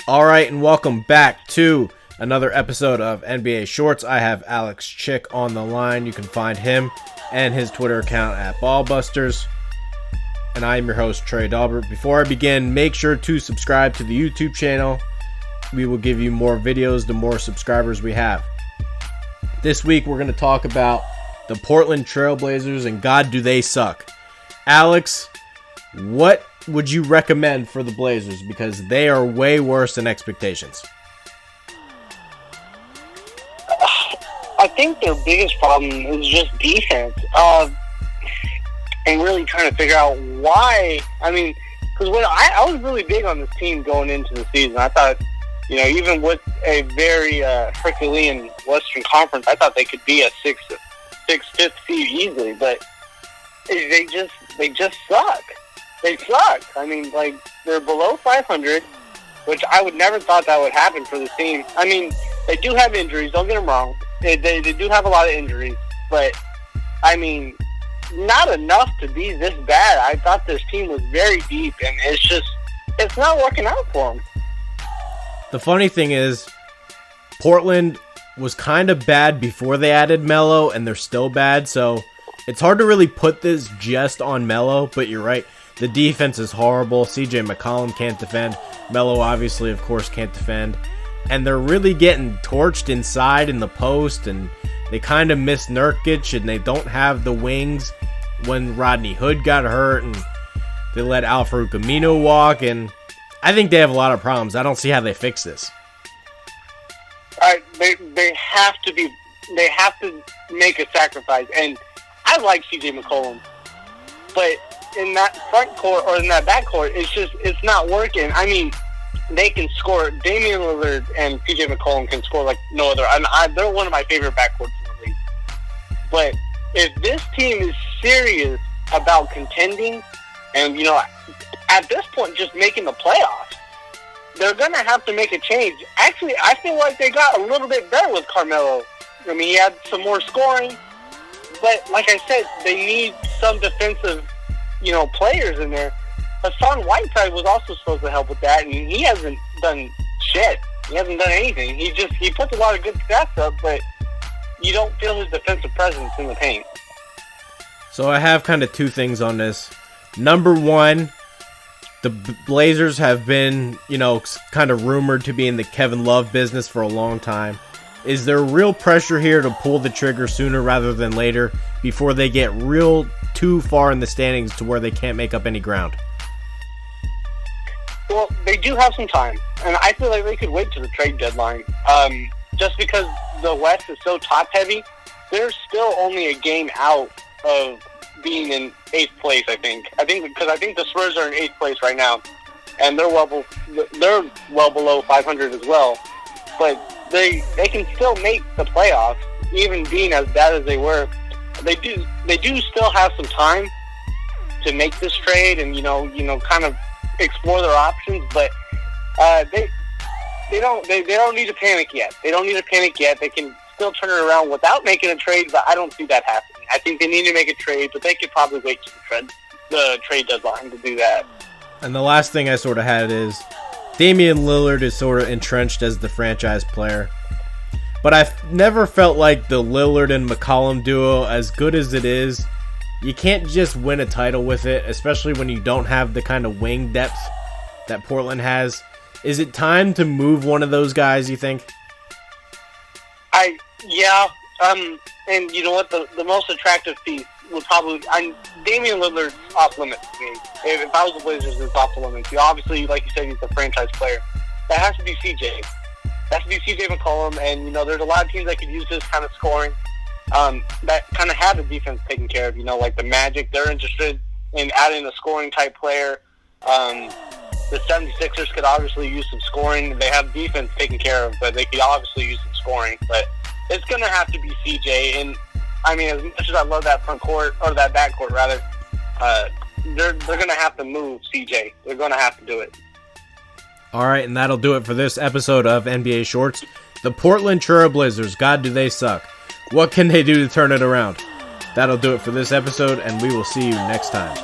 All right, and welcome back to another episode of NBA Shorts. I have Alex Chick on the line. You can find him and his Twitter account at Ballbusters. And I am your host, Trey Dalbert. Before I begin, make sure to subscribe to the YouTube channel. We will give you more videos the more subscribers we have. This week, we're going to talk about the Portland Trail Blazers, and God, do they suck. Alex, what would you recommend for the Blazers? Because they are way worse than expectations. I think their biggest problem is just defense. And really trying to figure out why. I mean, because when I was really big on this team going into the season. I thought, even with a very Herculean Western Conference, I thought they could be a fifth seed easily. But they just suck. They suck. I mean, they're below 500, which I would never thought that would happen for the team. I mean, they do have injuries. Don't get them wrong. They do have a lot of injuries, but I mean, not enough to be this bad. I thought this team was very deep, and it's not working out for them. The funny thing is, Portland was kind of bad before they added Melo, and they're still bad, so it's hard to really put this just on Melo, but you're right. The defense is horrible. CJ McCollum can't defend. Melo, obviously, of course, can't defend. And they're really getting torched inside in the post, and they kind of miss Nurkic, and they don't have the wings when Rodney Hood got hurt, and they let Al-Farouq Aminu walk, and I think they have a lot of problems. I don't see how they fix this. They have to make a sacrifice, and I like CJ McCollum, but in that front court or in that back court, it's not working. I mean, they can score. Damian Lillard and PJ McCollum can score like no other. They're one of my favorite backcourts in the league. But if this team is serious about contending and, at this point just making the playoffs, they're going to have to make a change. Actually, I feel like they got a little bit better with Carmelo. I mean, he had some more scoring. But like I said, they need some defensive players in there. Hassan Whiteside was also supposed to help with that, and he hasn't done shit. He hasn't done anything. He puts a lot of good stats up, but you don't feel his defensive presence in the paint. So I have kind of two things on this. Number one, the Blazers have been, kind of rumored to be in the Kevin Love business for a long time. Is there real pressure here to pull the trigger sooner rather than later before they get real too far in the standings to where they can't make up any ground? Well, they do have some time, and I feel like they could wait to the trade deadline. Just because the West is so top-heavy, they're still only a game out of being in 8th place, I think. I think the Spurs are in 8th place right now, and they're well below 500 as well. But they can still make the playoffs, even being as bad as they were. They do still have some time to make this trade and kind of explore their options, but they don't need to panic yet. They don't need to panic yet. They can still turn it around without making a trade, but I don't see that happening. I think they need to make a trade, but they could probably wait to the trade deadline to do that. And the last thing I sort of had is Damian Lillard is sort of entrenched as the franchise player. But I've never felt like the Lillard and McCollum duo, as good as it is, you can't just win a title with it, especially when you don't have the kind of wing depth that Portland has. Is it time to move one of those guys, you think? And you know what? The most attractive piece would probably... Damian Lillard's off limits to me. If I was the Blazers, it's off the limits. Obviously, like you said, he's a franchise player. That has to be CJ. That has to be CJ McCollum, and, there's a lot of teams that could use this kind of scoring. That kind of have the defense taken care of, like the Magic. They're interested in adding a scoring type player. The 76ers could obviously use some scoring. They have defense taken care of, but they could obviously use some scoring. But it's going to have to be CJ. And I mean, as much as I love that front court, or that back court rather, they're going to have to move CJ. They're going to have to do it. All right, and that'll do it for this episode of NBA Shorts. The Portland Trail Blazers, God, do they suck. What can they do to turn it around? That'll do it for this episode, and we will see you next time.